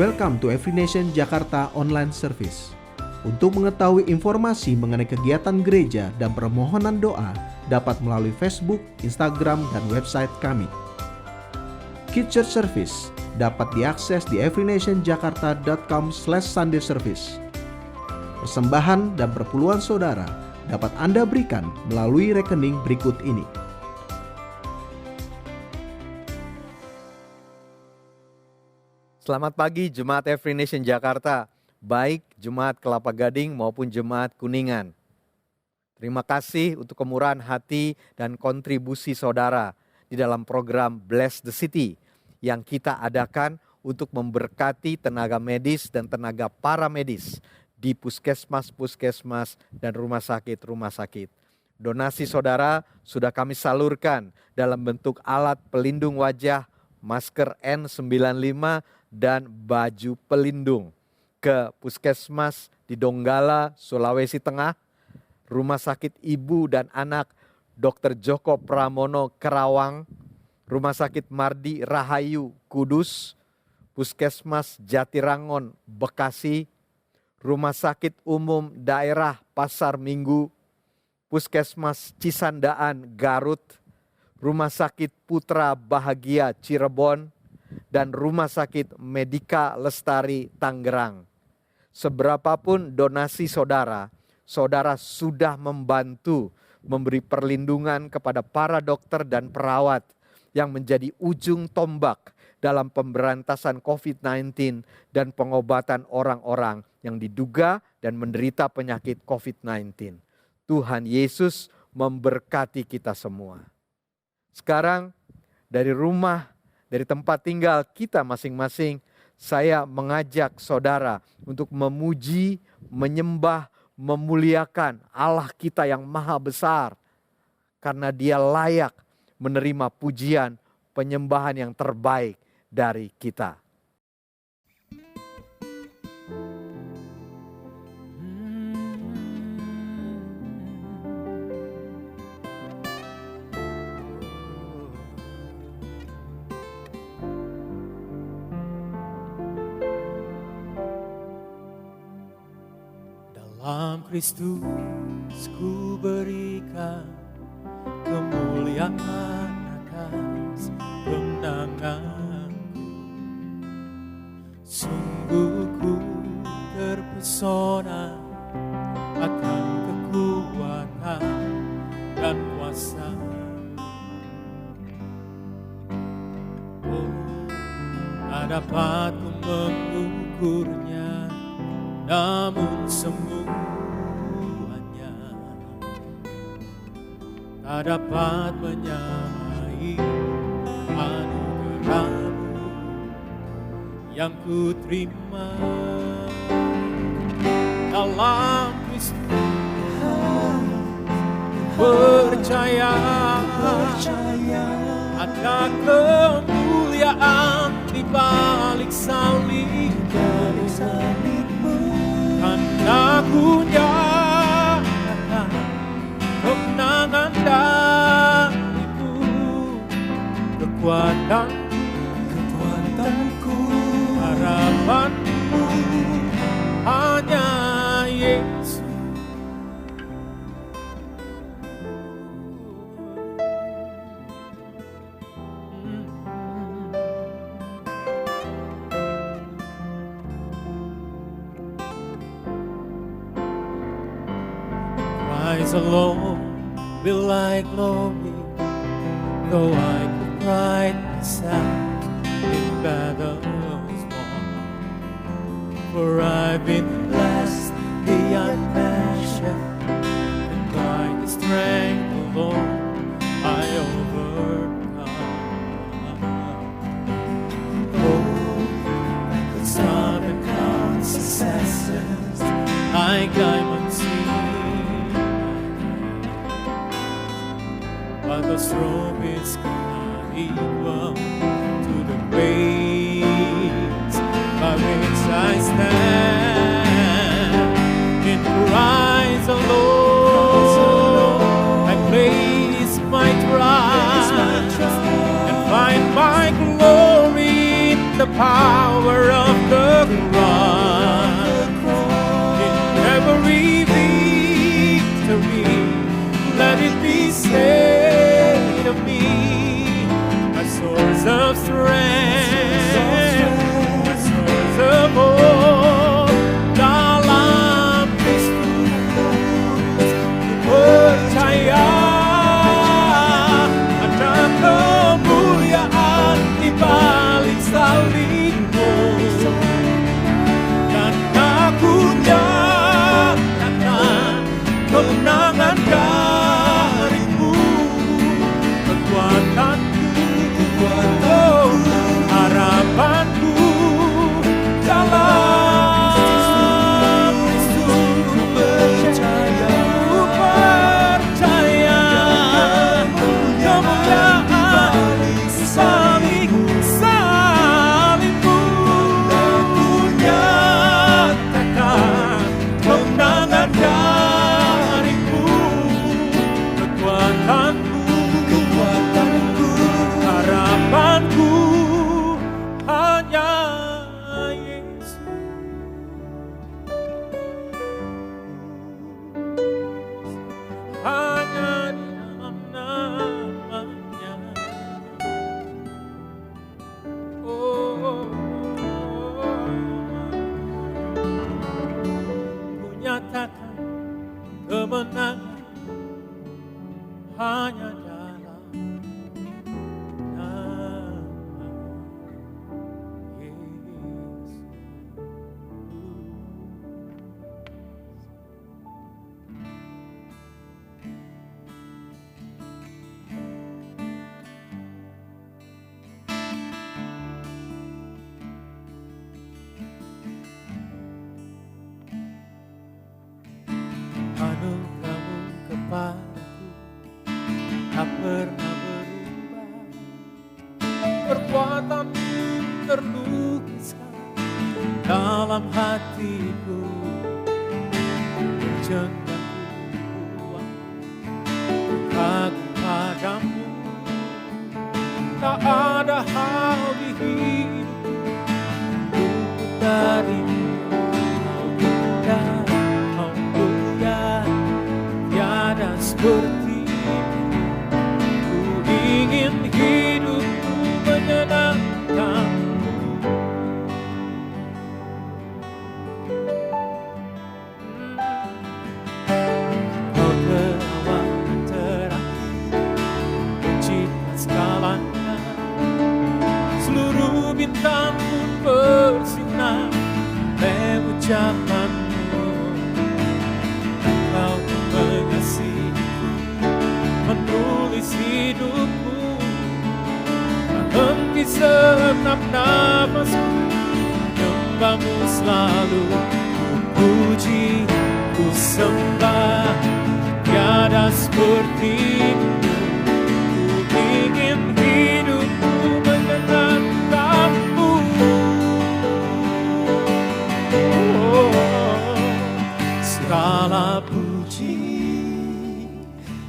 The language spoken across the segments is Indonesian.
Welcome to Every Nation Jakarta Online Service. Untuk mengetahui informasi mengenai kegiatan gereja dan permohonan doa dapat melalui Facebook, Instagram, dan website kami. Kids Church Service dapat diakses di everynationjakarta.com/Sunday Service. Persembahan dan perpuluhan saudara dapat Anda berikan melalui rekening berikut ini. Selamat pagi Jemaat Every Nation Jakarta, baik Jemaat Kelapa Gading maupun Jemaat Kuningan. Terima kasih untuk kemurahan hati dan kontribusi saudara di dalam program Bless the City yang kita adakan untuk memberkati tenaga medis dan tenaga paramedis di puskesmas-puskesmas dan rumah sakit-rumah sakit. Donasi saudara sudah kami salurkan dalam bentuk alat pelindung wajah, masker N95, dan baju pelindung ke puskesmas di Donggala, Sulawesi Tengah, Rumah Sakit Ibu dan Anak Dr. Joko Pramono, Kerawang, Rumah Sakit Mardi Rahayu, Kudus, Puskesmas Jatirangon, Bekasi, Rumah Sakit Umum Daerah Pasar Minggu, Puskesmas Cisandaan, Garut, Rumah Sakit Putra Bahagia, Cirebon, dan Rumah Sakit Medika Lestari, Tangerang. Seberapapun donasi saudara, saudara sudah membantu memberi perlindungan kepada para dokter dan perawat yang menjadi ujung tombak dalam pemberantasan COVID-19 dan pengobatan orang-orang yang diduga dan menderita penyakit COVID-19. Tuhan Yesus memberkati kita semua. Sekarang dari tempat tinggal kita masing-masing, saya mengajak saudara untuk memuji, menyembah, memuliakan Allah kita yang maha besar. Karena Dia layak menerima pujian, penyembahan yang terbaik dari kita. Dalam Kristus ku berikan kemuliaan atas kemenanganku. Sungguh ku terpesona akan kekuatan dan kuasa. Oh, tak dapat ku mengukurnya, namun semuanya tak dapat menyamai anugerah-Mu yang ku terima dalam Kristus. Percaya ada kemuliaan di balik salib. Karena ku nyatakan kemenangan darimu, kekuatanku, harapanku hanya Yesus. Christ alone will I glory, though I could pride myself in battles won. For I've been blessed beyond measure, and by His strength alone I overcome. Oh, I could stop and count successes like I'm unseen. But the strongest cannot equal to the grace by which I stand. In Christ alone I place my trust and find my glory in the power of the pernah berubah. Perbuatanmu terlukiskan dalam hatiku, berjenjang kuat kagum padamu. Tak ada hal di hidupku luput darimu. Kau indah, kau mulia, tiada sepertimu. Ku ingin hidupku menyenangkanmu. Kau terawat dan terakhir, pencipta segalanya. Seluruh bintang pun bersinar oleh ucapanmu. Kau mengasihiku, menulis hidupku, tak henti segenap nafasku, menyembahmu selalu. Ku puji, ku sembah, tiada sepertimu. Ku ingin hidupku menyenangkanmu. Segala puji,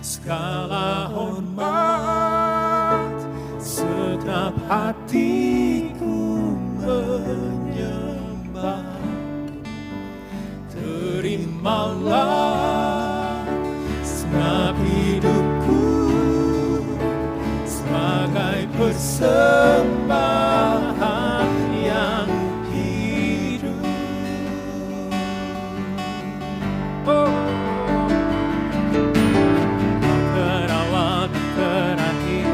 segala hormat, segenap hatiku menyembah. Terimalah segenap hidupku sebagai persembahan yang hidup. Oh, terawat terakhir,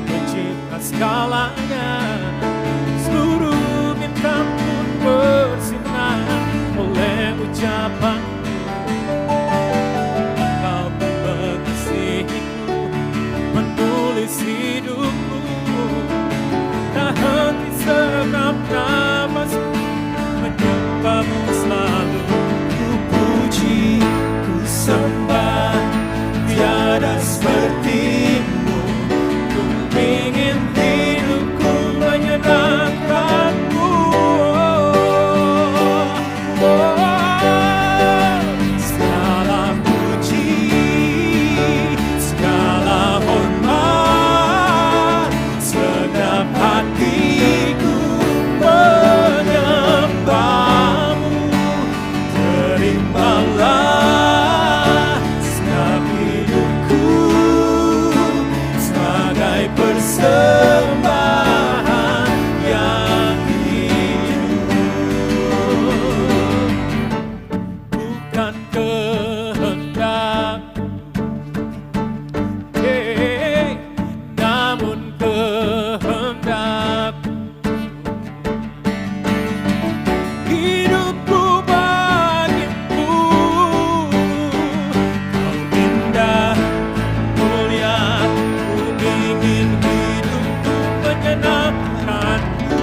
pencipta segalanya. Seluruh bintang pun bersinar oleh ucapanmu. Kau mengasihiku, menulis hidupku, tak henti segenap nafasku, menyembahmu selalu. Ku puji, ku sembah, tiada sepertimu. Ku ingin hidupku menyenangkanmu. Segala puji, segala hormat, segenap hatiku menyembahmu. Terimalah segenap hidupku sebagai persembahan yang hidup. Bukan kehendakku, namun kehendakmu. Hidupku bagimu, kau indah, mulia. Ku ingin hidupku menyenangkanmu.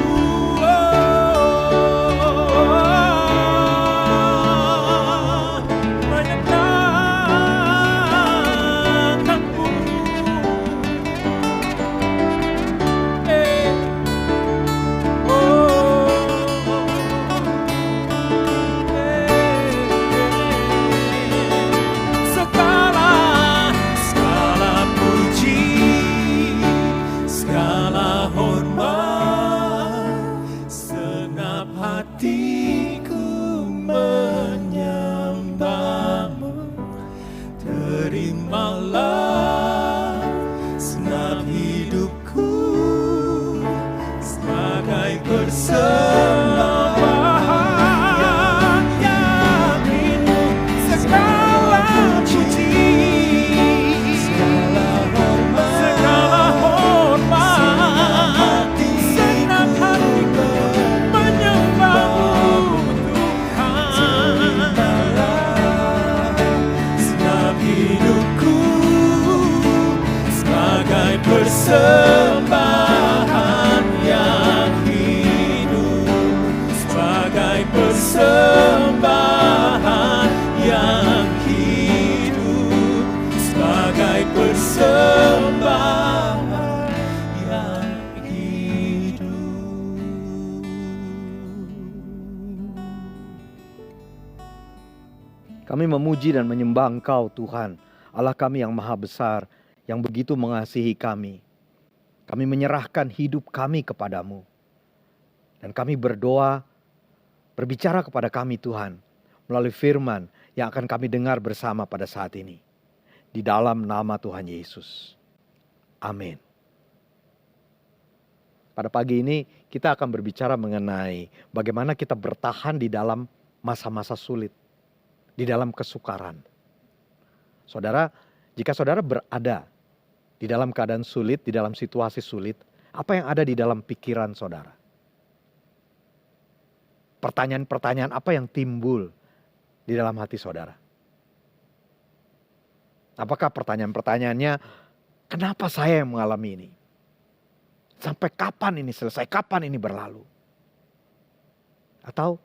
Menyenangkanmu. Segala puji, segala hormat, segenap hatiku menyembahmu. Terimalah segenap hidupku sebagai persembahan yang hidup. Segala puji, segala hormat, segenap hatiku menyembahmu, Tuhan. Segenap hidupku sebagai persembahan yang hidup, sebagai persembahan yang hidup, sebagai persembahan Kami memuji dan menyembah Engkau Tuhan, Allah kami yang maha besar, yang begitu mengasihi kami. Kami menyerahkan hidup kami kepadamu. Dan kami berdoa, berbicara kepada kami Tuhan, melalui firman yang akan kami dengar bersama pada saat ini. Di dalam nama Tuhan Yesus. Amin. Pada pagi ini kita akan berbicara mengenai bagaimana kita bertahan di dalam masa-masa sulit. Di dalam kesukaran. Saudara, jika saudara berada di dalam keadaan sulit, di dalam situasi sulit, apa yang ada di dalam pikiran saudara? Pertanyaan-pertanyaan apa yang timbul di dalam hati saudara? Apakah pertanyaan-pertanyaannya, kenapa saya yang mengalami ini? Sampai kapan ini selesai? Kapan ini berlalu? Atau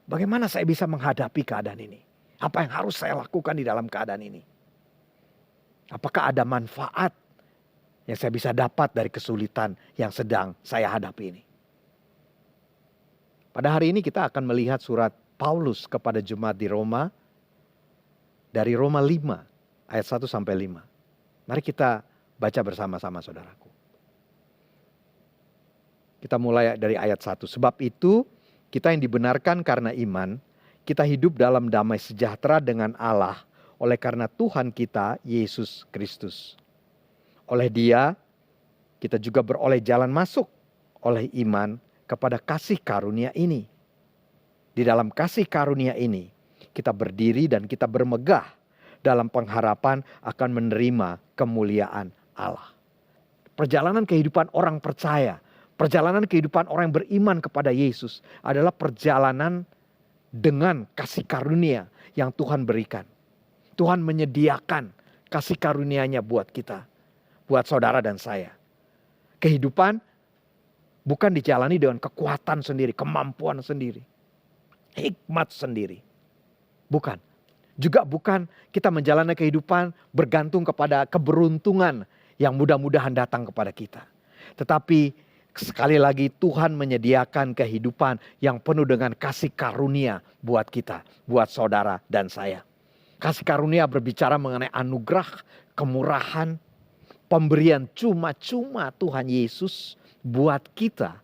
bagaimana saya bisa menghadapi keadaan ini? Apa yang harus saya lakukan di dalam keadaan ini? Apakah ada manfaat yang saya bisa dapat dari kesulitan yang sedang saya hadapi ini? Pada hari ini kita akan melihat surat Paulus kepada jemaat di Roma. Dari Roma 5 ayat 1 sampai 5. Mari kita baca bersama-sama saudaraku. Kita mulai dari ayat 1. Sebab itu kita yang dibenarkan karena iman, kita hidup dalam damai sejahtera dengan Allah oleh karena Tuhan kita, Yesus Kristus. Oleh Dia, kita juga beroleh jalan masuk oleh iman kepada kasih karunia ini. Di dalam kasih karunia ini, kita berdiri dan kita bermegah dalam pengharapan akan menerima kemuliaan Allah. Perjalanan kehidupan orang percaya, perjalanan kehidupan orang yang beriman kepada Yesus adalah perjalanan dengan kasih karunia yang Tuhan berikan. Tuhan menyediakan kasih karunia-Nya buat kita, buat saudara dan saya. Kehidupan bukan dijalani dengan kekuatan sendiri, kemampuan sendiri, hikmat sendiri. Bukan. Juga bukan kita menjalani kehidupan bergantung kepada keberuntungan yang mudah-mudahan datang kepada kita. Tetapi sekali lagi Tuhan menyediakan kehidupan yang penuh dengan kasih karunia buat kita, buat saudara dan saya. Kasih karunia berbicara mengenai anugerah, kemurahan, pemberian cuma-cuma Tuhan Yesus buat kita.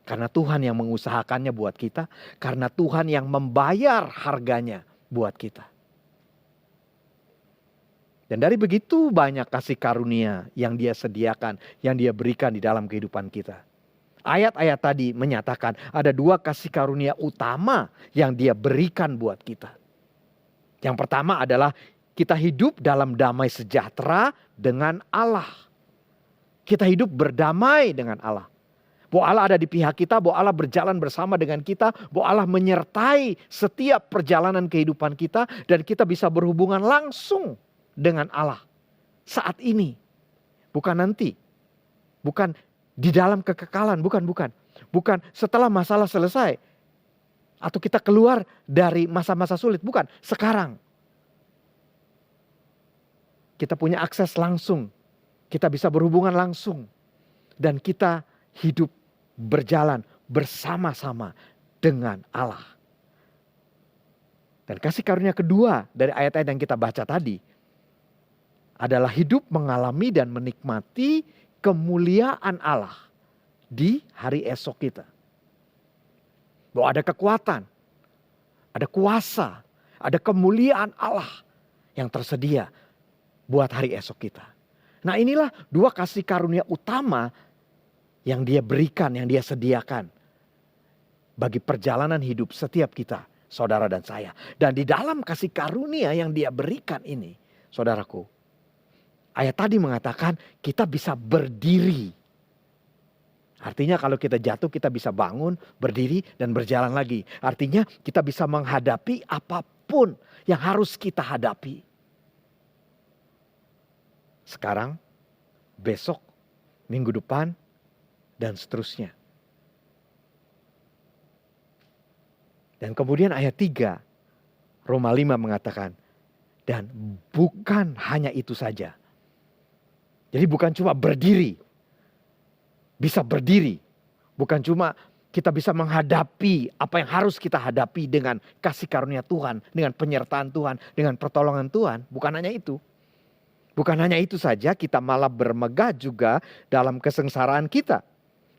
Karena Tuhan yang mengusahakannya buat kita, karena Tuhan yang membayar harganya buat kita. Dan dari begitu banyak kasih karunia yang Dia sediakan, yang Dia berikan di dalam kehidupan kita. Ayat-ayat tadi menyatakan ada dua kasih karunia utama yang Dia berikan buat kita. Yang pertama adalah kita hidup dalam damai sejahtera dengan Allah. Kita hidup berdamai dengan Allah. Bahwa Allah ada di pihak kita, bahwa Allah berjalan bersama dengan kita, bahwa Allah menyertai setiap perjalanan kehidupan kita, dan kita bisa berhubungan langsung dengan Allah saat ini, bukan nanti, bukan di dalam kekekalan, bukan setelah masalah selesai atau kita keluar dari masa-masa sulit, bukan, sekarang kita punya akses langsung, kita bisa berhubungan langsung, dan kita hidup berjalan bersama-sama dengan Allah. Dan kasih karunia kedua dari ayat-ayat yang kita baca tadi adalah hidup mengalami dan menikmati kemuliaan Allah di hari esok kita. Bahwa ada kekuatan, ada kuasa, ada kemuliaan Allah yang tersedia buat hari esok kita. Nah, inilah dua kasih karunia utama yang Dia berikan, yang Dia sediakan bagi perjalanan hidup setiap kita, saudara dan saya. Dan di dalam kasih karunia yang Dia berikan ini, saudaraku, ayat tadi mengatakan kita bisa berdiri. Artinya kalau kita jatuh kita bisa bangun, berdiri dan berjalan lagi. Artinya kita bisa menghadapi apapun yang harus kita hadapi. Sekarang, besok, minggu depan, dan seterusnya. Dan kemudian ayat 3 Roma 5 mengatakan, dan bukan hanya itu saja. Jadi bukan cuma berdiri, bisa berdiri. Bukan cuma kita bisa menghadapi apa yang harus kita hadapi dengan kasih karunia Tuhan, dengan penyertaan Tuhan, dengan pertolongan Tuhan. Bukan hanya itu. Bukan hanya itu saja, kita malah bermegah juga dalam kesengsaraan kita.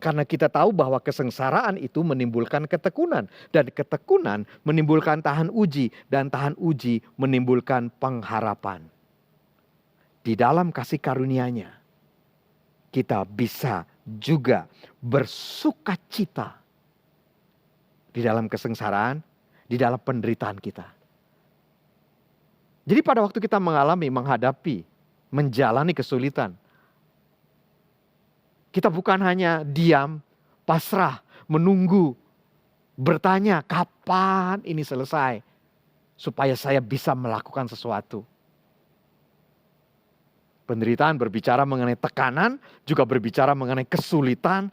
Karena kita tahu bahwa kesengsaraan itu menimbulkan ketekunan. Dan ketekunan menimbulkan tahan uji. Dan tahan uji menimbulkan pengharapan. Di dalam kasih karunia-Nya, kita bisa juga bersukacita di dalam kesengsaraan, di dalam penderitaan kita. Jadi pada waktu kita menghadapi, menjalani kesulitan, kita bukan hanya diam, pasrah, menunggu, bertanya kapan ini selesai, supaya saya bisa melakukan sesuatu. Penderitaan berbicara mengenai tekanan, juga berbicara mengenai kesulitan,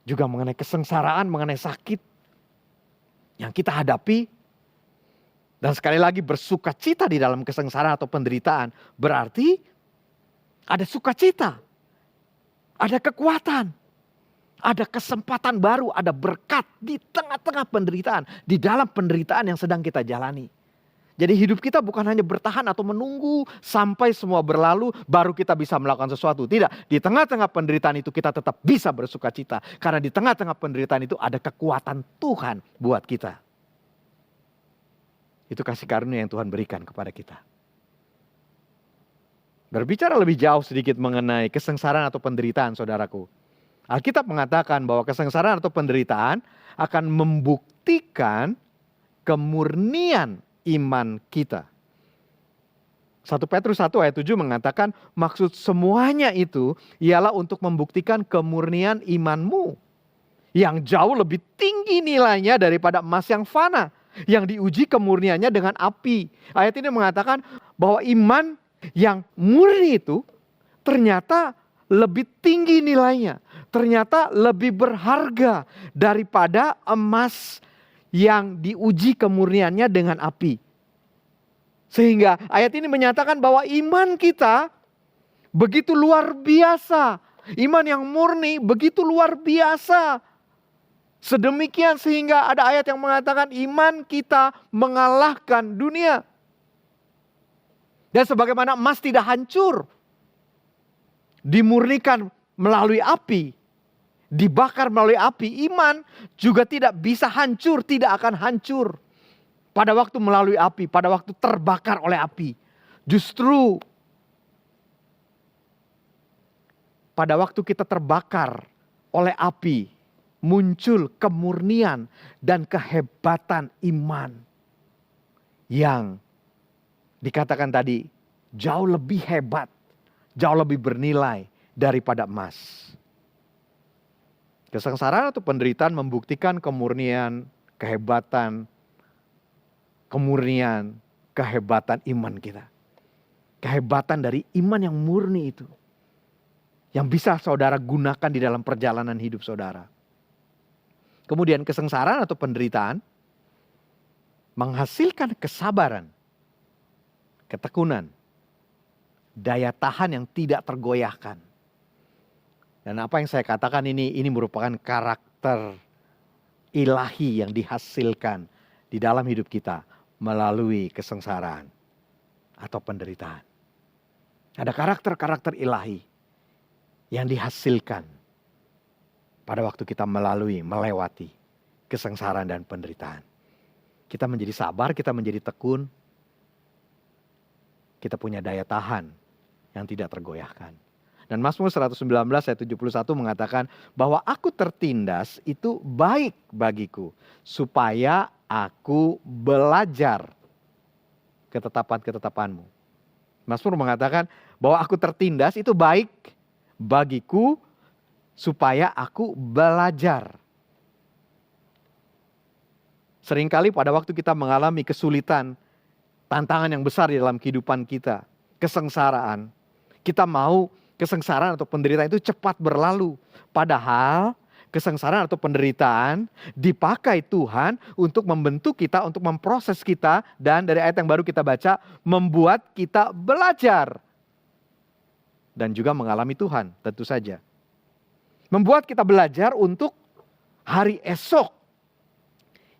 juga mengenai kesengsaraan, mengenai sakit yang kita hadapi. Dan sekali lagi bersukacita di dalam kesengsaraan atau penderitaan berarti ada sukacita, ada kekuatan, ada kesempatan baru, ada berkat di tengah-tengah penderitaan, di dalam penderitaan yang sedang kita jalani. Jadi hidup kita bukan hanya bertahan atau menunggu sampai semua berlalu baru kita bisa melakukan sesuatu. Tidak, di tengah-tengah penderitaan itu kita tetap bisa bersukacita. Karena di tengah-tengah penderitaan itu ada kekuatan Tuhan buat kita. Itu kasih karunia yang Tuhan berikan kepada kita. Berbicara lebih jauh sedikit mengenai kesengsaraan atau penderitaan, saudaraku. Alkitab mengatakan bahwa kesengsaraan atau penderitaan akan membuktikan kemurnian iman kita. 1 Petrus 1 ayat 7 mengatakan maksud semuanya itu ialah untuk membuktikan kemurnian imanmu. Yang jauh lebih tinggi nilainya daripada emas yang fana. Yang diuji kemurniannya dengan api. Ayat ini mengatakan bahwa iman yang murni itu ternyata lebih tinggi nilainya. Ternyata lebih berharga daripada emas yang diuji kemurniannya dengan api. Sehingga ayat ini menyatakan bahwa iman kita begitu luar biasa. Iman yang murni begitu luar biasa. Sedemikian sehingga ada ayat yang mengatakan iman kita mengalahkan dunia. Dan sebagaimana emas tidak hancur, dimurnikan melalui api, dibakar melalui api, iman juga tidak bisa hancur, tidak akan hancur. Pada waktu melalui api, pada waktu terbakar oleh api. Justru pada waktu kita terbakar oleh api, muncul kemurnian dan kehebatan iman. Yang dikatakan tadi jauh lebih hebat, jauh lebih bernilai daripada emas. Kesengsaraan atau penderitaan membuktikan kemurnian, kehebatan, kehebatan iman kita. Kehebatan dari iman yang murni itu. Yang bisa saudara gunakan di dalam perjalanan hidup saudara. Kemudian kesengsaraan atau penderitaan menghasilkan kesabaran, ketekunan, daya tahan yang tidak tergoyahkan. Dan apa yang saya katakan ini merupakan karakter ilahi yang dihasilkan di dalam hidup kita melalui kesengsaraan atau penderitaan. Ada karakter-karakter ilahi yang dihasilkan pada waktu kita melewati kesengsaraan dan penderitaan. Kita menjadi sabar, kita menjadi tekun, kita punya daya tahan yang tidak tergoyahkan. Dan Mazmur 119 ayat 71 mengatakan bahwa aku tertindas itu baik bagiku. Supaya aku belajar ketetapan-ketetapanmu. Mazmur mengatakan bahwa aku tertindas itu baik bagiku. Supaya aku belajar. Seringkali pada waktu kita mengalami kesulitan, tantangan yang besar di dalam kehidupan kita, kesengsaraan. Kita mau kesengsaraan atau penderitaan itu cepat berlalu. Padahal kesengsaraan atau penderitaan dipakai Tuhan untuk membentuk kita, untuk memproses kita. Dan dari ayat yang baru kita baca, membuat kita belajar. Dan juga mengalami Tuhan tentu saja. Membuat kita belajar untuk hari esok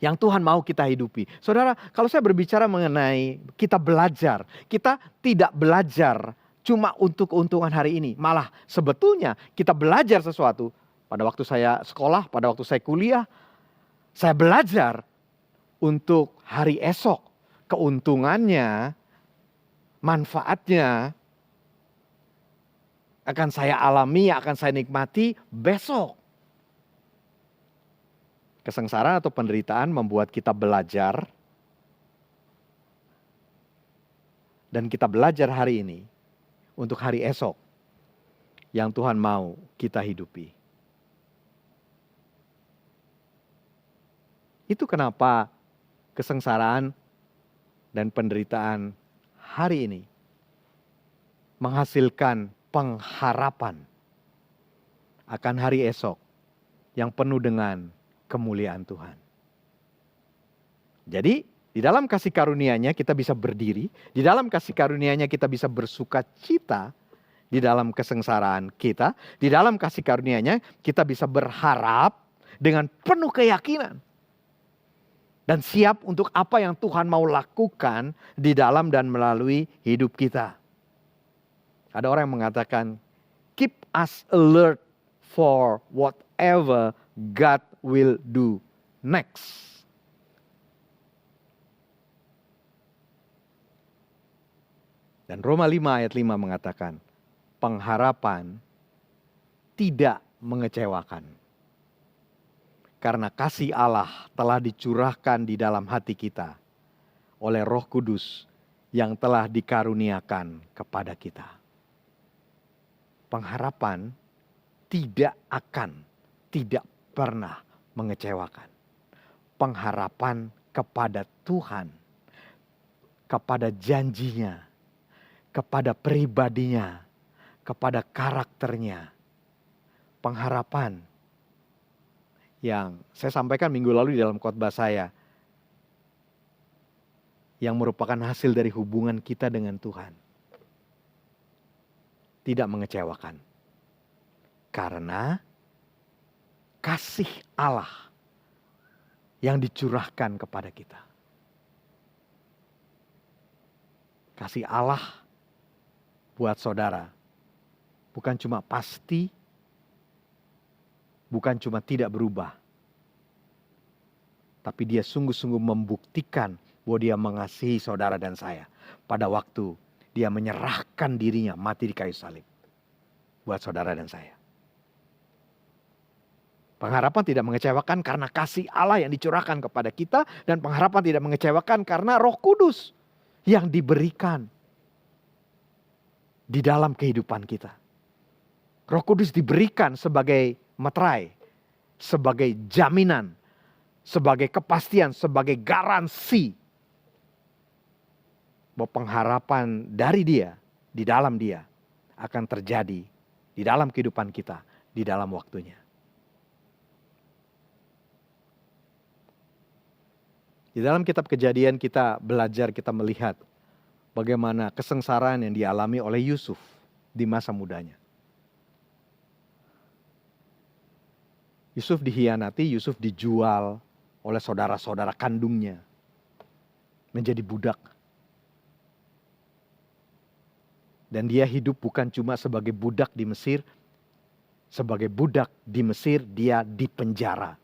yang Tuhan mau kita hidupi. Saudara, kalau saya berbicara mengenai kita belajar, kita tidak belajar cuma untuk keuntungan hari ini. Malah sebetulnya kita belajar sesuatu. Pada waktu saya sekolah, pada waktu saya kuliah, saya belajar untuk hari esok. Keuntungannya, manfaatnya akan saya alami, akan saya nikmati besok. Kesengsaraan atau penderitaan membuat kita belajar. Dan kita belajar hari ini untuk hari esok yang Tuhan mau kita hidupi. Itu kenapa kesengsaraan dan penderitaan hari ini menghasilkan pengharapan akan hari esok yang penuh dengan kemuliaan Tuhan. Jadi di dalam kasih karunia-Nya kita bisa berdiri, di dalam kasih karunia-Nya kita bisa bersuka cita, di dalam kesengsaraan kita, di dalam kasih karunia-Nya kita bisa berharap dengan penuh keyakinan. Dan siap untuk apa yang Tuhan mau lakukan di dalam dan melalui hidup kita. Ada orang yang mengatakan, keep us alert for whatever God will do next. Dan Roma 5 ayat 5 mengatakan, pengharapan tidak mengecewakan. Karena kasih Allah telah dicurahkan di dalam hati kita oleh Roh Kudus yang telah dikaruniakan kepada kita. Pengharapan tidak pernah mengecewakan. Pengharapan kepada Tuhan, kepada janjinya, kepada pribadinya, kepada karakternya. Pengharapan yang saya sampaikan minggu lalu di dalam khotbah saya, yang merupakan hasil dari hubungan kita dengan Tuhan, tidak mengecewakan. Karena kasih Allah yang dicurahkan kepada kita. Kasih Allah buat saudara bukan cuma pasti, bukan cuma tidak berubah, tapi dia sungguh-sungguh membuktikan bahwa dia mengasihi saudara dan saya. Pada waktu dia menyerahkan dirinya mati di kayu salib buat saudara dan saya. Pengharapan tidak mengecewakan karena kasih Allah yang dicurahkan kepada kita. Dan pengharapan tidak mengecewakan karena Roh Kudus yang diberikan di dalam kehidupan kita. Roh Kudus diberikan sebagai materai, sebagai jaminan, sebagai kepastian, sebagai garansi bahwa pengharapan dari Dia, di dalam Dia akan terjadi di dalam kehidupan kita, di dalam waktunya. Di dalam kitab Kejadian kita belajar, kita melihat bagaimana kesengsaraan yang dialami oleh Yusuf di masa mudanya. Yusuf dikhianati, Yusuf dijual oleh saudara-saudara kandungnya menjadi budak. Dan dia hidup bukan cuma sebagai budak di Mesir, sebagai budak di Mesir dia dipenjara.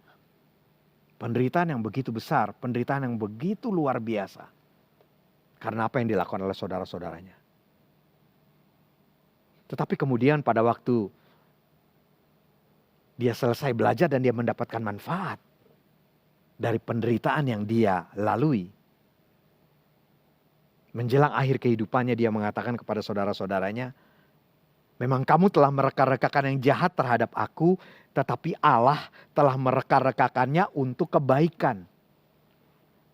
Penderitaan yang begitu besar, penderitaan yang begitu luar biasa. Karena apa yang dilakukan oleh saudara-saudaranya. Tetapi kemudian pada waktu dia selesai belajar dan dia mendapatkan manfaat dari penderitaan yang dia lalui. Menjelang akhir kehidupannya dia mengatakan kepada saudara-saudaranya, memang kamu telah mereka-rekakan yang jahat terhadap aku, tetapi Allah telah mereka-rekakannya untuk kebaikan.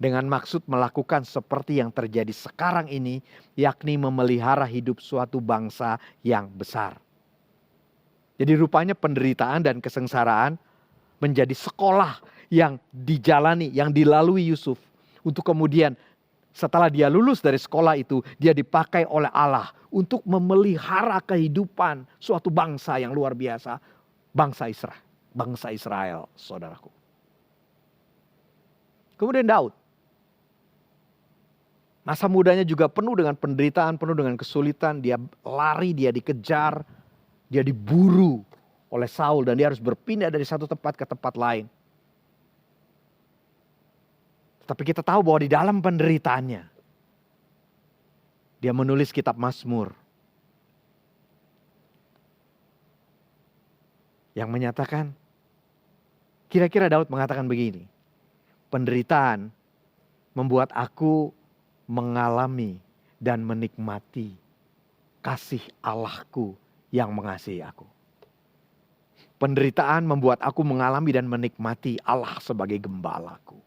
Dengan maksud melakukan seperti yang terjadi sekarang ini, yakni memelihara hidup suatu bangsa yang besar. Jadi rupanya penderitaan dan kesengsaraan menjadi sekolah yang dijalani, yang dilalui Yusuf. Untuk kemudian setelah dia lulus dari sekolah itu, dia dipakai oleh Allah untuk memelihara kehidupan suatu bangsa yang luar biasa, bangsa Israel. bangsa Israel, saudaraku. Kemudian Daud. Masa mudanya juga penuh dengan penderitaan, penuh dengan kesulitan. Dia lari, dia dikejar, dia diburu oleh Saul. Dan dia harus berpindah dari satu tempat ke tempat lain. Tapi kita tahu bahwa di dalam penderitaannya, dia menulis kitab Mazmur. Yang menyatakan, kira-kira Daud mengatakan begini. Penderitaan membuat aku mengalami dan menikmati kasih Allahku yang mengasihi aku. Penderitaan membuat aku mengalami dan menikmati Allah sebagai gembalaku.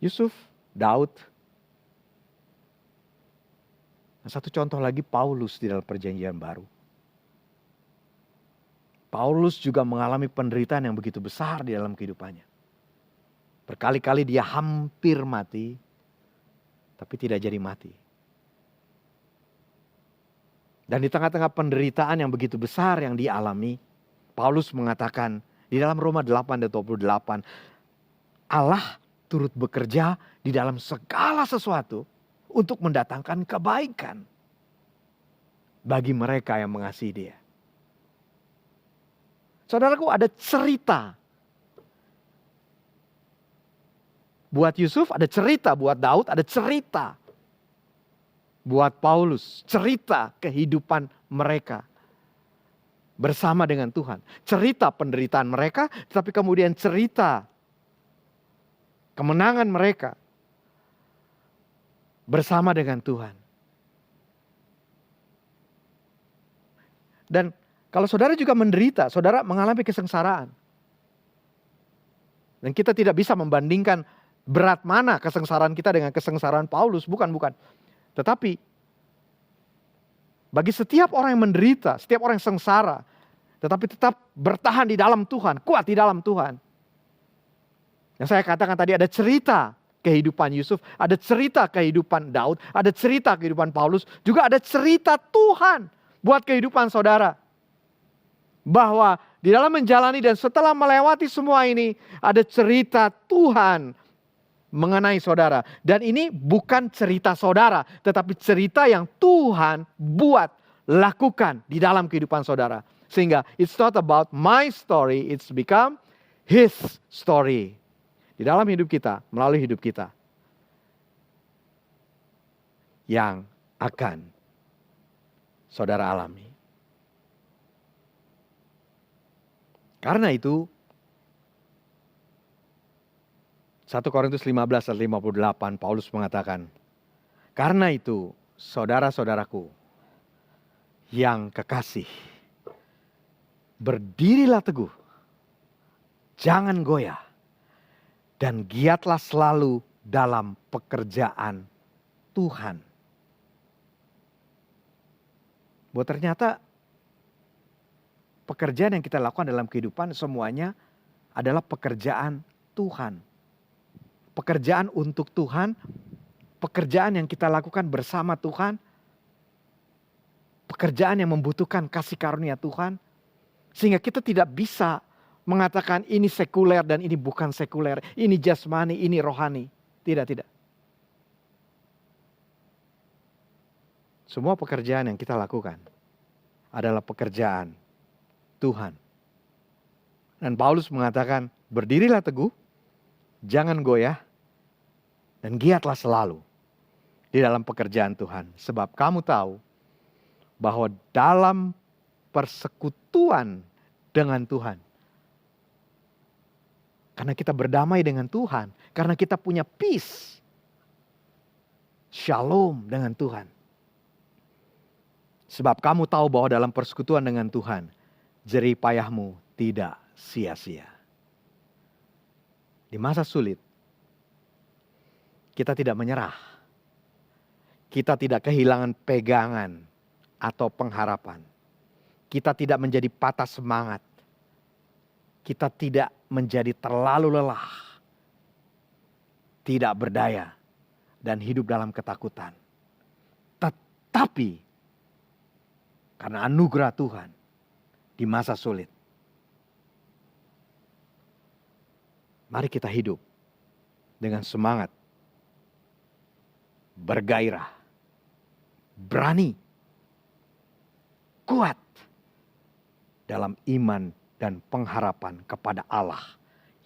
Yusuf, Daud. Satu contoh lagi Paulus di dalam perjanjian baru. Paulus juga mengalami penderitaan yang begitu besar di dalam kehidupannya. Berkali-kali dia hampir mati, tapi tidak jadi mati. Dan di tengah-tengah penderitaan yang begitu besar yang dialami, Paulus mengatakan di dalam Roma 8 dan 28, Allah turut bekerja di dalam segala sesuatu untuk mendatangkan kebaikan bagi mereka yang mengasihi Dia. Saudaraku, ada cerita. Buat Yusuf ada cerita, buat Daud ada cerita. Buat Paulus, cerita kehidupan mereka bersama dengan Tuhan. Cerita penderitaan mereka, tetapi kemudian cerita kemenangan mereka bersama dengan Tuhan. Dan kalau saudara juga menderita, saudara mengalami kesengsaraan. Dan kita tidak bisa membandingkan berat mana kesengsaraan kita dengan kesengsaraan Paulus. Bukan. Tetapi bagi setiap orang yang menderita, setiap orang yang sengsara, tetapi tetap bertahan di dalam Tuhan, kuat di dalam Tuhan. Yang saya katakan tadi ada cerita kehidupan Yusuf, ada cerita kehidupan Daud, ada cerita kehidupan Paulus, juga ada cerita Tuhan buat kehidupan saudara. Bahwa di dalam menjalani dan setelah melewati semua ini, ada cerita Tuhan mengenai saudara. Dan ini bukan cerita saudara, tetapi cerita yang Tuhan buat, lakukan di dalam kehidupan saudara. Sehingga it's not about my story, it's become His story. Di dalam hidup kita, melalui hidup kita. Yang akan saudara alami. Karena itu 1 Korintus 15 ayat 58 Paulus mengatakan, karena itu saudara-saudaraku yang kekasih, berdirilah teguh, jangan goyah, dan giatlah selalu dalam pekerjaan Tuhan. Bahwa ternyata pekerjaan yang kita lakukan dalam kehidupan semuanya adalah pekerjaan Tuhan. Pekerjaan untuk Tuhan, pekerjaan yang kita lakukan bersama Tuhan, pekerjaan yang membutuhkan kasih karunia Tuhan. Sehingga kita tidak bisa mengatakan ini sekuler dan ini bukan sekuler, ini jasmani, ini rohani. Tidak. Semua pekerjaan yang kita lakukan adalah pekerjaan Tuhan. Dan Paulus mengatakan, berdirilah teguh, jangan goyah, dan giatlah selalu di dalam pekerjaan Tuhan. Sebab kamu tahu bahwa dalam persekutuan dengan Tuhan, karena kita berdamai dengan Tuhan, karena kita punya peace, shalom dengan Tuhan. Sebab kamu tahu bahwa dalam persekutuan dengan Tuhan, jerih payahmu tidak sia-sia. Di masa sulit, kita tidak menyerah. Kita tidak kehilangan pegangan atau pengharapan. Kita tidak menjadi patah semangat. Kita tidak menjadi terlalu lelah. Tidak berdaya dan hidup dalam ketakutan. Tetapi Karena anugerah Tuhan di masa sulit. Mari kita hidup dengan semangat, bergairah, berani, kuat dalam iman dan pengharapan kepada Allah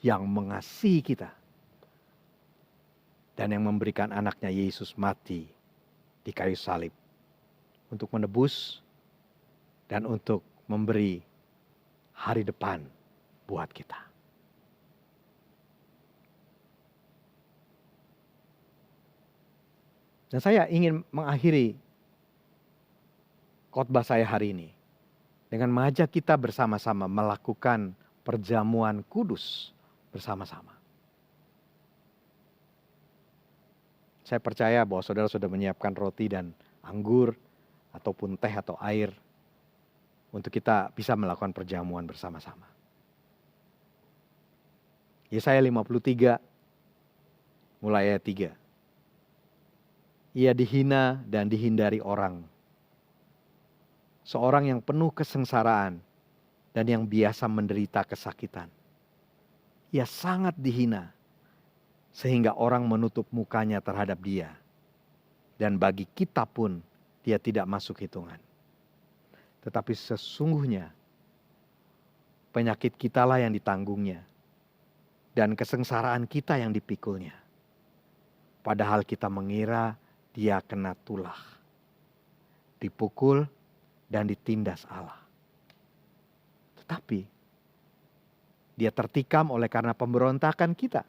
yang mengasihi kita dan yang memberikan anaknya Yesus mati di kayu salib untuk menebus dan untuk memberi hari depan buat kita. Dan saya ingin mengakhiri khotbah saya hari ini dengan mengajak kita bersama-sama melakukan perjamuan kudus bersama-sama. Saya percaya bahwa saudara sudah menyiapkan roti dan anggur ataupun teh atau air untuk kita bisa melakukan perjamuan bersama-sama. Yesaya 53 mulai ayat 3. Ia dihina dan dihindari orang. Seorang yang penuh kesengsaraan dan yang biasa menderita kesakitan. Ia sangat dihina sehingga orang menutup mukanya terhadap dia. Dan bagi kita pun dia tidak masuk hitungan. Tetapi sesungguhnya penyakit kitalah yang ditanggungnya dan kesengsaraan kita yang dipikulnya. Padahal kita mengira dia kena tulah, dipukul dan ditindas Allah. Tetapi dia tertikam oleh karena pemberontakan kita.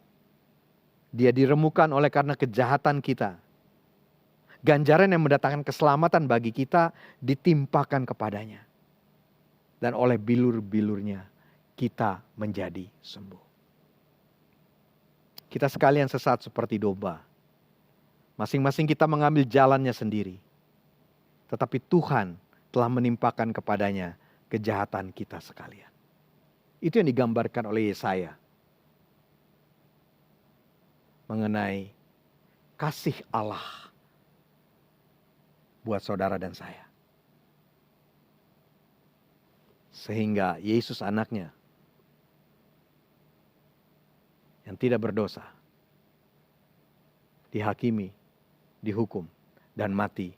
Dia diremukan oleh karena kejahatan kita. Ganjaran yang mendatangkan keselamatan bagi kita ditimpakan kepadanya. Dan oleh bilur-bilurnya kita menjadi sembuh. Kita sekalian sesat seperti domba. Masing-masing kita mengambil jalannya sendiri. Tetapi Tuhan telah menimpakan kepadanya kejahatan kita sekalian. Itu yang digambarkan oleh Yesaya. Mengenai kasih Allah buat saudara dan saya. Sehingga Yesus anaknya yang tidak berdosa dihakimi, dihukum, dan mati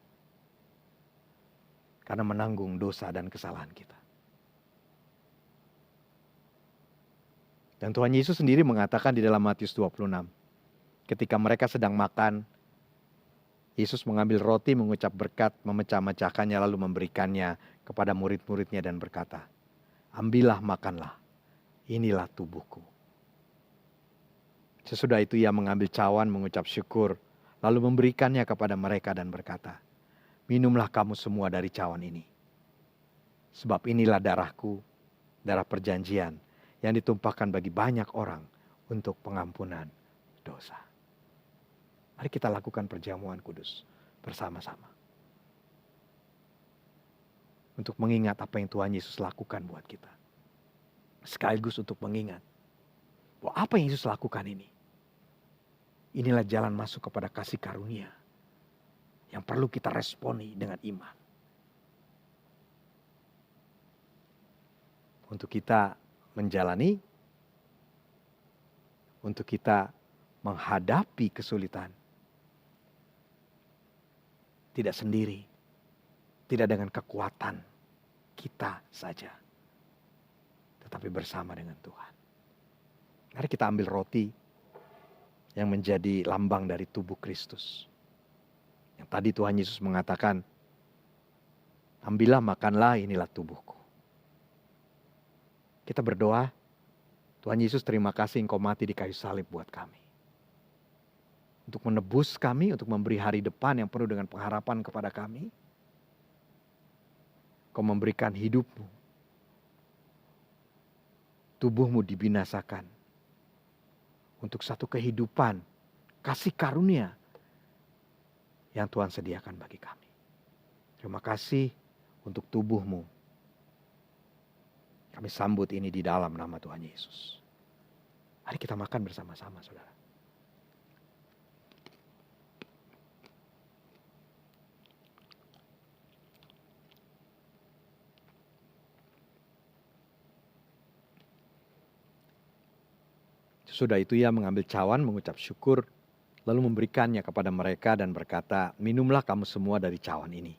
karena menanggung dosa dan kesalahan kita. Dan Tuhan Yesus sendiri mengatakan di dalam Matius 26, ketika mereka sedang makan, Yesus mengambil roti, mengucap berkat, memecah-mecahkannya lalu memberikannya kepada murid-muridnya dan berkata, ambillah makanlah, inilah tubuhku. Sesudah itu ia mengambil cawan, mengucap syukur, lalu memberikannya kepada mereka dan berkata, minumlah kamu semua dari cawan ini. Sebab inilah darahku, darah perjanjian yang ditumpahkan bagi banyak orang untuk pengampunan dosa. Mari kita lakukan perjamuan kudus bersama-sama. Untuk mengingat apa yang Tuhan Yesus lakukan buat kita. Sekaligus untuk mengingat bahwa apa yang Yesus lakukan ini. Inilah jalan masuk kepada kasih karunia yang perlu kita responi dengan iman. Untuk kita menjalani, untuk kita menghadapi kesulitan. Tidak sendiri, tidak dengan kekuatan kita saja, tetapi bersama dengan Tuhan. Mari kita ambil roti yang menjadi lambang dari tubuh Kristus. Yang tadi Tuhan Yesus mengatakan, ambillah makanlah inilah tubuhku. Kita berdoa, Tuhan Yesus terima kasih Engkau mati di kayu salib buat kami. Untuk menebus kami, untuk memberi hari depan yang penuh dengan pengharapan kepada kami. Engkau memberikan hidupmu. Tubuhmu dibinasakan. Untuk satu kehidupan, kasih karunia yang Tuhan sediakan bagi kami. Terima kasih untuk tubuhmu. Kami sambut ini di dalam nama Tuhan Yesus. Mari kita makan bersama-sama, saudara. Sesudah itu ia mengambil cawan, mengucap syukur, lalu memberikannya kepada mereka dan berkata, minumlah kamu semua dari cawan ini.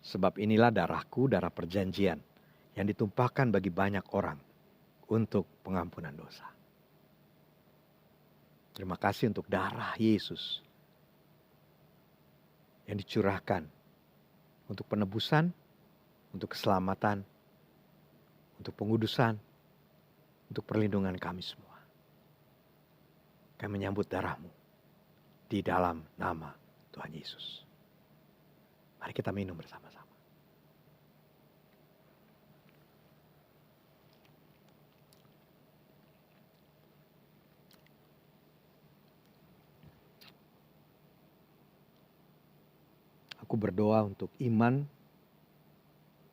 Sebab inilah darahku, darah perjanjian, yang ditumpahkan bagi banyak orang untuk pengampunan dosa. Terima kasih untuk darah Yesus yang dicurahkan untuk penebusan, untuk keselamatan, untuk pengudusan, untuk perlindungan kami semua. Kami menyambut darah-Mu di dalam nama Tuhan Yesus. Mari kita minum bersama-sama. Aku berdoa untuk iman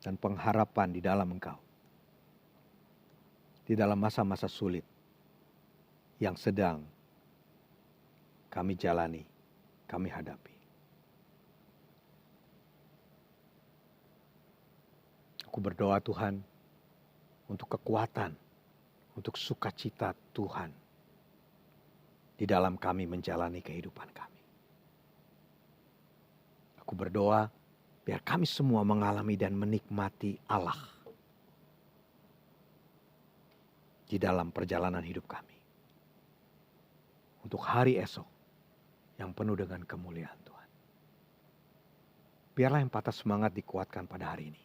dan pengharapan di dalam Engkau. Di dalam masa-masa sulit yang sedang kami jalani, kami hadapi. Aku berdoa Tuhan untuk kekuatan, untuk sukacita Tuhan di dalam kami menjalani kehidupan kami. Aku berdoa biar kami semua mengalami dan menikmati Allah di dalam perjalanan hidup kami. Untuk hari esok yang penuh dengan kemuliaan Tuhan. Biarlah yang patah semangat dikuatkan pada hari ini.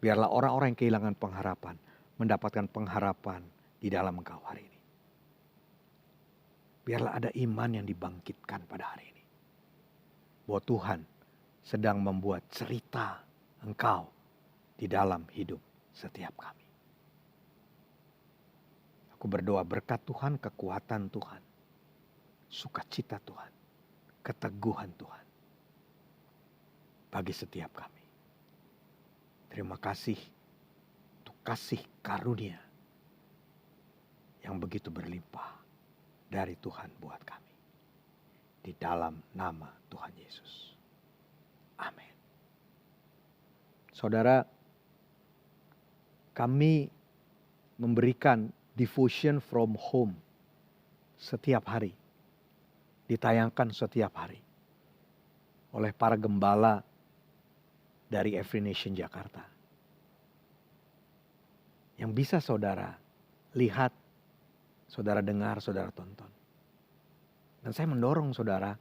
Biarlah orang-orang yang kehilangan pengharapan mendapatkan pengharapan di dalam Engkau hari ini. Biarlah ada iman yang dibangkitkan pada hari ini. Bahwa Tuhan sedang membuat cerita Engkau di dalam hidup setiap kami. Aku berdoa berkat Tuhan, kekuatan Tuhan, sukacita Tuhan, keteguhan Tuhan bagi setiap kami. Terima kasih untuk kasih karunia yang begitu berlimpah dari Tuhan buat kami. Di dalam nama Tuhan Yesus. Amin. Saudara, kami memberikan devotion from home setiap hari. Ditayangkan setiap hari oleh para gembala dari Every Nation Jakarta. Yang bisa saudara lihat, saudara dengar, saudara tonton. Dan saya mendorong saudara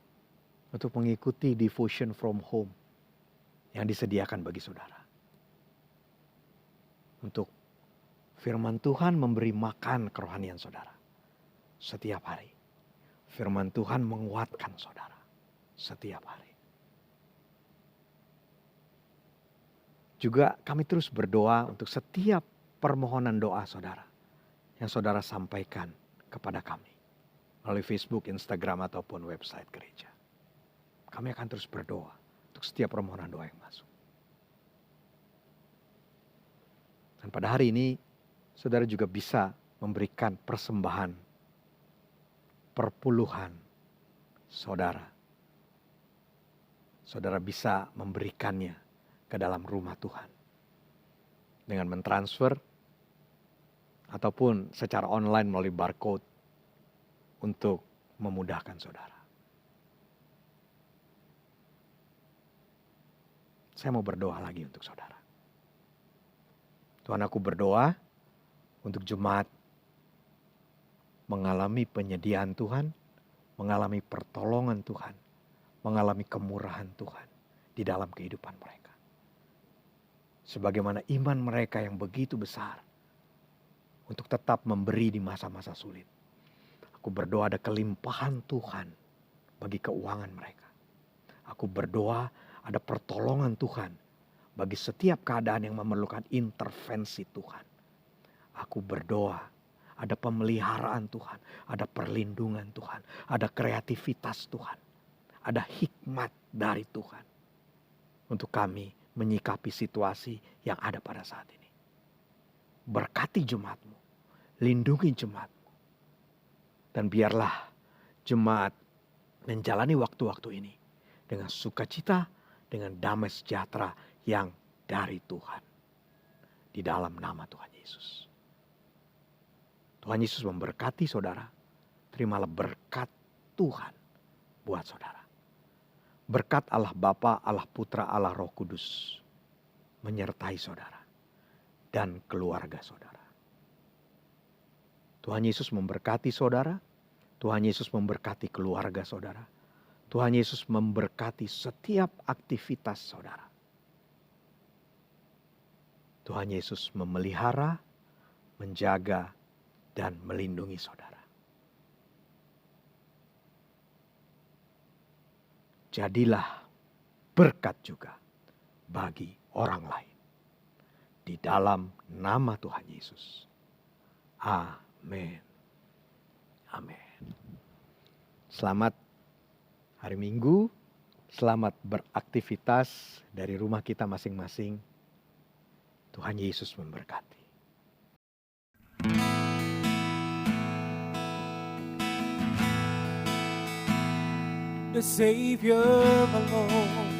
untuk mengikuti devotion from home yang disediakan bagi saudara. Untuk firman Tuhan memberi makan kerohanian saudara setiap hari. Firman Tuhan menguatkan saudara setiap hari. Juga kami terus berdoa untuk setiap permohonan doa saudara yang saudara sampaikan kepada kami melalui Facebook, Instagram ataupun website gereja. Kami akan terus berdoa untuk setiap permohonan doa yang masuk. Dan pada hari ini saudara juga bisa memberikan persembahan perpuluhan saudara. Saudara bisa memberikannya ke dalam rumah Tuhan. Dengan mentransfer ataupun secara online melalui barcode untuk memudahkan saudara. Saya mau berdoa lagi untuk saudara. Tuhan, aku berdoa untuk jemaat mengalami penyediaan Tuhan, mengalami pertolongan Tuhan, mengalami kemurahan Tuhan di dalam kehidupan mereka. Sebagaimana iman mereka yang begitu besar untuk tetap memberi di masa-masa sulit. Aku berdoa ada kelimpahan Tuhan bagi keuangan mereka. Aku berdoa ada pertolongan Tuhan bagi setiap keadaan yang memerlukan intervensi Tuhan. Aku berdoa ada pemeliharaan Tuhan, ada perlindungan Tuhan, ada kreativitas Tuhan, ada hikmat dari Tuhan untuk kami menyikapi situasi yang ada pada saat ini. Berkati jemaat-Mu, lindungi jemaat-Mu, dan biarlah jemaat menjalani waktu-waktu ini dengan sukacita, dengan damai sejahtera yang dari Tuhan. Di dalam nama Tuhan Yesus. Tuhan Yesus memberkati saudara. Terimalah berkat Tuhan buat saudara. Berkat Allah Bapa, Allah Putra, Allah Roh Kudus menyertai saudara dan keluarga saudara. Tuhan Yesus memberkati saudara. Tuhan Yesus memberkati keluarga saudara. Tuhan Yesus memberkati setiap aktivitas saudara. Tuhan Yesus memelihara, menjaga, dan melindungi saudara. Jadilah berkat juga bagi orang lain. Di dalam nama Tuhan Yesus. Amin. Amin. Selamat hari Minggu. Selamat beraktivitas dari rumah kita masing-masing. Tuhan Yesus memberkati. The Savior alone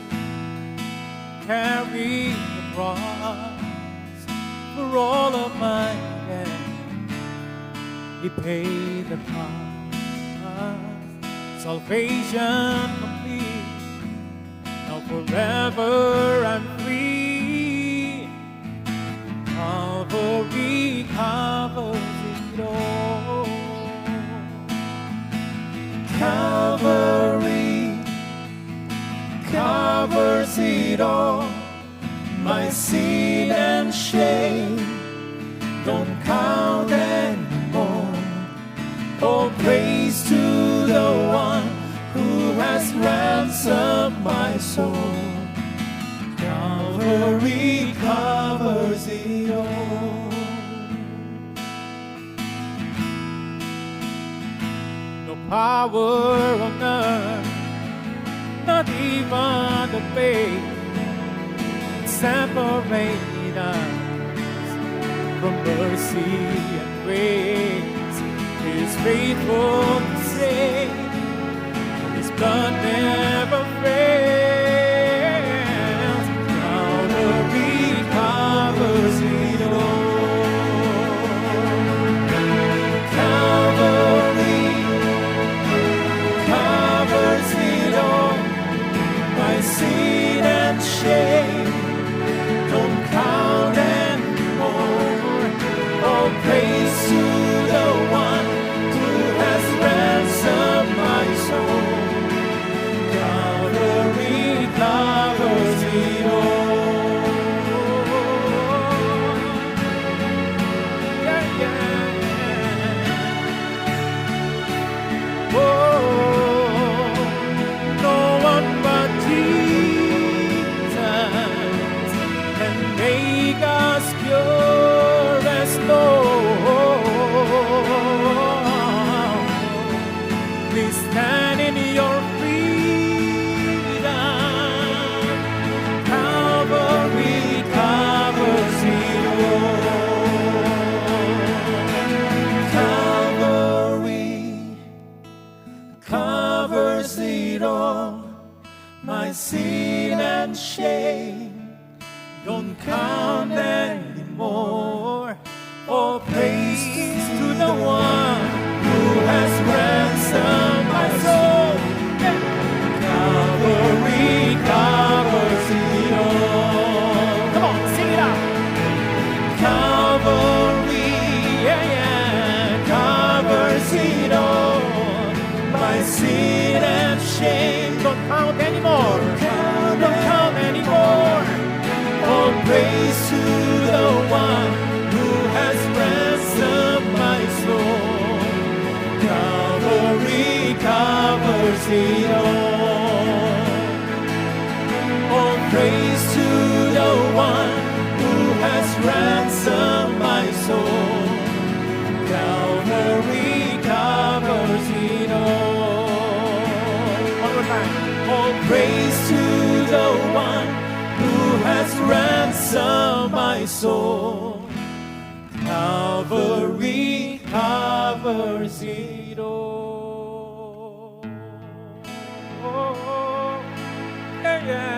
carried the cross for all of my debt. He paid the cost, salvation complete. Now forever I'm free. Calvary covers it all. Calvary covers it all. My sin and shame don't count anymore. Oh, praise to the one who has ransomed my soul. Calvary covers it all. No power on earth, not even the faith, separate us from mercy and grace. He is faithful to save, His blood never fails. Calvary covers it all. Calvary covers it all. My sin and shame don't count anymore. Oh, praise to the one who has ransomed my soul. Calvary covers it all. Yeah, yeah. Oh, no one but Jesus can make us pure as snow. Please stand in your freedom. Calvary covers it all. Calvary covers it all. My sin and shame don't count anymore. Oh, praise to the one who has ransomed my soul. Calvary covers it all. Come on, sing it out. Calvary, yeah, yeah, covers it all. My sin and shame don't count anymore. Don't count anymore. Oh, praise to the one who has ransomed my soul. Calvary covers it all. Oh, praise to the one who has ransomed my soul. Calvary covers it all. One more time. Oh, praise to the one who has ransomed my soul. Calvary covers it all. Oh, yeah, yeah.